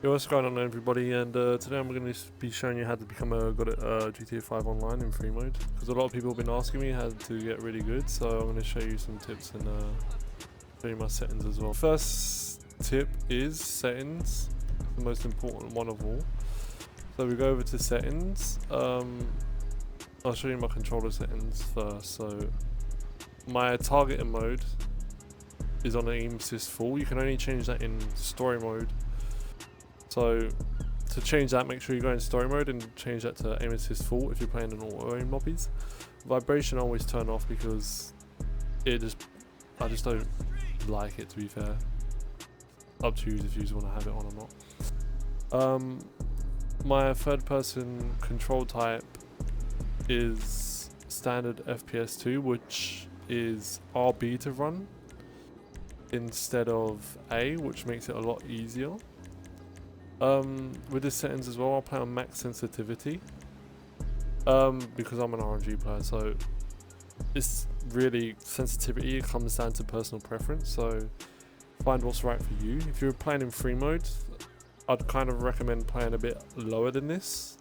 Yo, what's going on everybody, and today I'm going to be showing you how to become a good at GTA 5 Online in free mode, because a lot of people have been asking me how to get really good, so I'm going to show you some tips and show you my settings as well. First tip is settings, the most important one of all. So we go over to settings. I'll show you my controller settings first. So my targeting mode is on aim assist full. You can only change that in story mode. So to change that, make sure you go in story mode and change that to aim assist full if you're playing an auto aim lobbies. Vibration I always turn off because I just don't like it, to be fair. Up to you if you just want to have it on or not. My third person control type is standard FPS 2, which is RB to run instead of A, which makes it a lot easier. With the settings as well, I'll play on max sensitivity because I'm an RNG player, so it's really sensitivity. It comes down to personal preference, so find what's right for you. If you're playing in free mode, I'd kind of recommend playing a bit lower than this,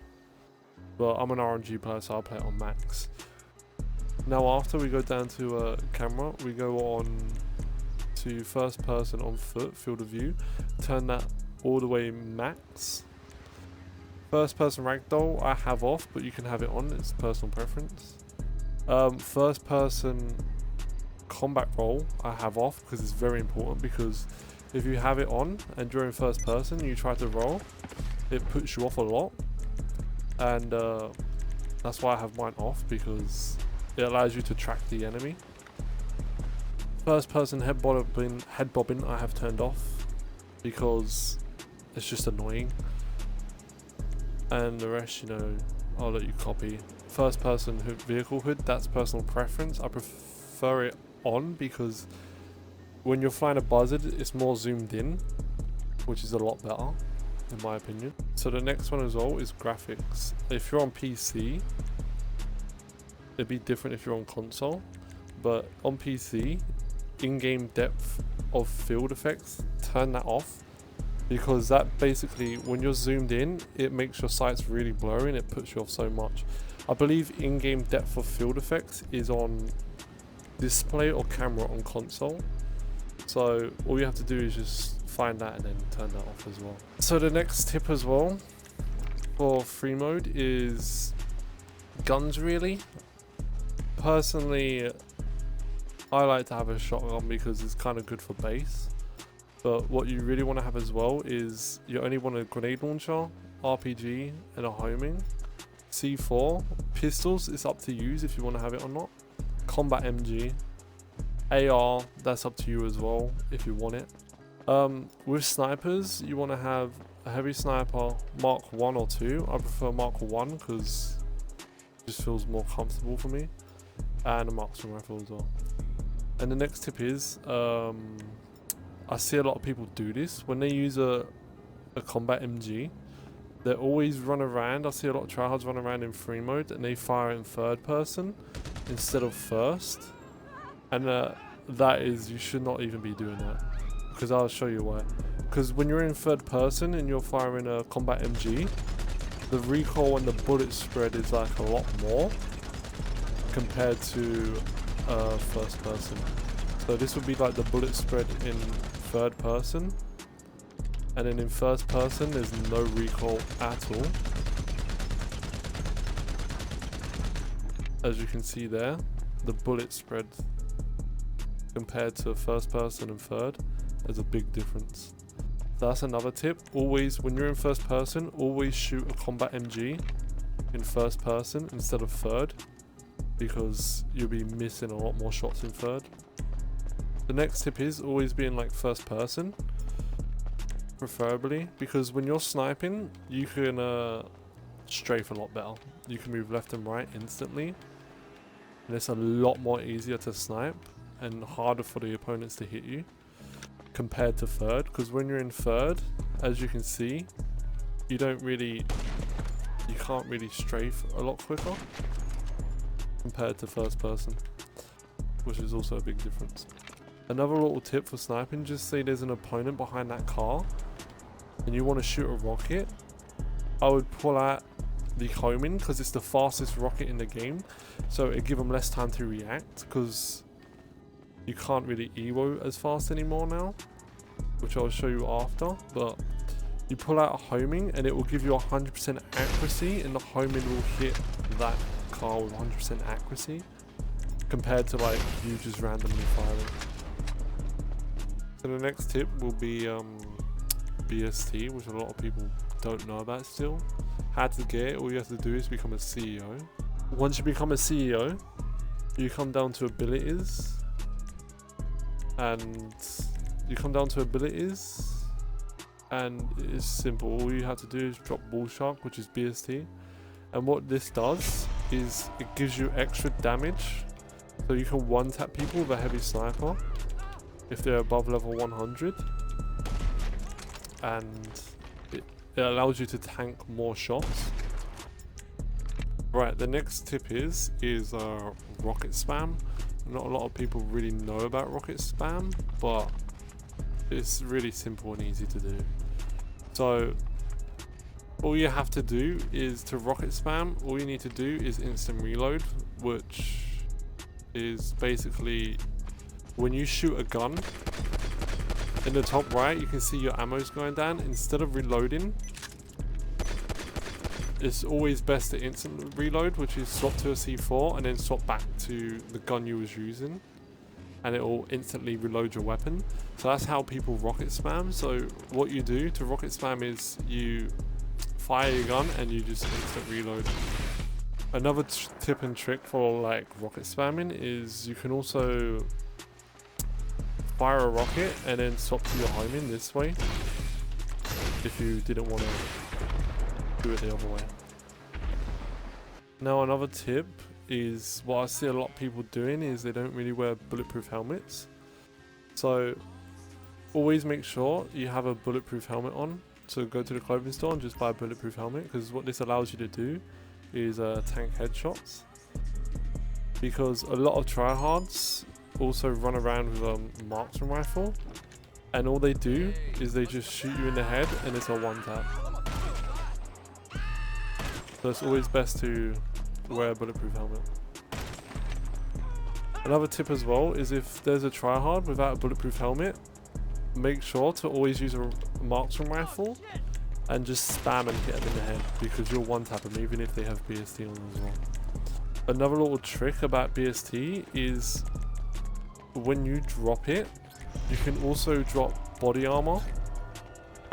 but I'm an RNG player, so I'll play it on max. Now after we go down to camera, we go on to first person on foot, field of view, turn that all the way max. First person ragdoll I have off, but you can have it on, it's personal preference. First person combat roll I have off because it's very important, because if you have it on and during first person you try to roll, it puts you off a lot, and that's why I have mine off, because it allows you to track the enemy. First person head bobbing I have turned off because it's just annoying, and the rest, you know, I'll let you copy. First person vehicle hood, that's personal preference. I prefer it on because when you're flying a buzzard, it's more zoomed in, which is a lot better in my opinion. So the next one as well is graphics. If you're on PC, it'd be different if you're on console, but on PC, in-game depth of field effects, turn that off, because that basically, when you're zoomed in, it makes your sights really blurry and it puts you off so much. I believe in-game depth of field effects is on display or camera on console, so all you have to do is just find that and then turn that off as well. So the next tip as well for free mode is guns. Really, personally, I like to have a shotgun because it's kind of good for base. But what you really want to have as well is you only want a grenade launcher, RPG, and a homing. C4, pistols, it's up to you if you want to have it or not. Combat MG, AR, that's up to you as well if you want it. With snipers, you want to have a heavy sniper, Mark 1 or 2. I prefer Mark 1 because it just feels more comfortable for me. And a marksman rifle as well. And the next tip is, I see a lot of people do this when they use a combat MG. They always run around. I see a lot of tryhards run around in free mode and they fire in third person instead of first. And that is, you should not even be doing that, because I'll show you why. Because when you're in third person and you're firing a combat MG, the recoil and the bullet spread is like a lot more compared to first person. So this would be like the bullet spread in third person, and then in first person there's no recoil at all. As you can see there, the bullet spread compared to first person and third, there's a big difference. So that's another tip. Always, when you're in first person, always shoot a combat MG in first person instead of third, because you'll be missing a lot more shots in third. The next tip is always be in like first person, preferably, because when you're sniping, you can strafe a lot better. You can move left and right instantly, and it's a lot more easier to snipe and harder for the opponents to hit you compared to third. Because when you're in third, as you can see, you can't really strafe a lot quicker compared to first person, which is also a big difference. Another little tip for sniping, just say there's an opponent behind that car and you want to shoot a rocket, I would pull out the homing because it's the fastest rocket in the game, so it give them less time to react because you can't really EVO as fast anymore now, which I'll show you after. But you pull out a homing and it will give you 100% accuracy, and the homing will hit that car with 100% accuracy compared to like you just randomly firing. So the next tip will be BST, which a lot of people don't know about still. How to get it, all you have to do is become a CEO. Once you become a CEO, you come down to abilities, and it's simple. All you have to do is drop Bull Shark, which is BST, and what this does is it gives you extra damage, so you can one tap people with a heavy sniper if they're above level 100, and it allows you to tank more shots. Right, the next tip is rocket spam. Not a lot of people really know about rocket spam, but it's really simple and easy to do. So all you have to do is to rocket spam, all you need to do is instant reload, which is basically when you shoot a gun, in the top right you can see your ammo's going down. Instead of reloading, it's always best to instant reload, which is swap to a C4 and then swap back to the gun you was using, and it will instantly reload your weapon. So that's how people rocket spam. So what you do to rocket spam is you fire your gun and you just instant reload. Another tip and trick for like rocket spamming is you can also fire a rocket and then swap to your homing this way if you didn't want to do it the other way. Now another tip is what I see a lot of people doing is they don't really wear bulletproof helmets. So always make sure you have a bulletproof helmet on. So go to the clothing store and just buy a bulletproof helmet, because what this allows you to do is tank headshots. Because a lot of tryhards also run around with a marksman rifle, and all they do is they just shoot you in the head and it's a one tap. So it's always best to wear a bulletproof helmet. Another tip as well is if there's a tryhard without a bulletproof helmet, make sure to always use a marksman rifle and just spam and hit them in the head, because you'll one tap them even if they have BST on as well. Another little trick about BST is when you drop it, you can also drop body armor,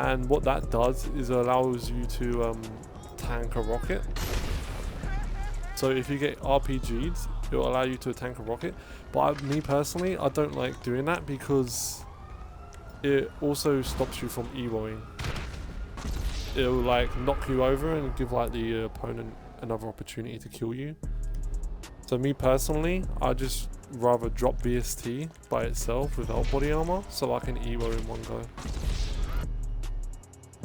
and what that does is it allows you to tank a rocket. So if you get RPG'd, it will allow you to tank a rocket, but me personally, I don't like doing that because it also stops you from EVOing. It'll like knock you over and give like the opponent another opportunity to kill you. So me personally, I just rather drop BST by itself without body armor so I can EVO in one go.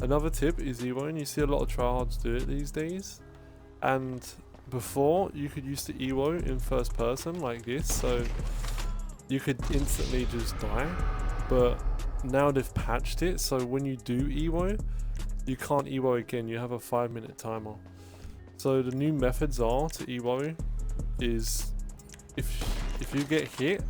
Another tip is EVOing. You see a lot of tryhards do it these days, and before you could used to EVO in first person like this, so you could instantly just die, but now they've patched it so when you do EVO, you can't EVO again. You have a 5-minute timer. So the new methods are to EVO is if you get hit,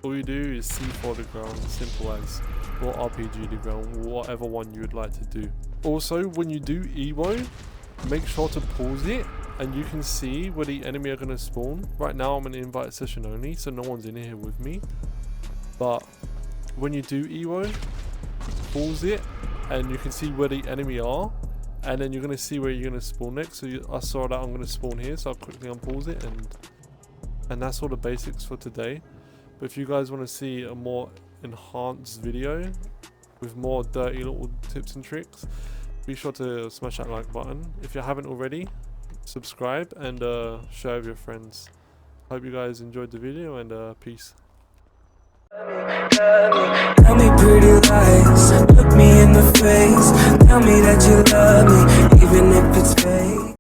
all you do is C4 the ground, simple as, or RPG the ground, whatever one you would like to do. Also, when you do EVO, make sure to pause it and you can see where the enemy are going to spawn. Right now I'm in invite session only, so no one's in here with me, but when you do EVO, pause it and you can see where the enemy are, and then you're going to see where you're going to spawn next. So I saw that I'm going to spawn here, so I'll quickly unpause it, and that's all the basics for today. But if you guys want to see a more enhanced video with more dirty little tips and tricks, be sure to smash that like button. If you haven't already, subscribe and share with your friends. Hope you guys enjoyed the video, and peace. Tell me pretty lies, look me in the face, tell me that you love me, even if it's fake.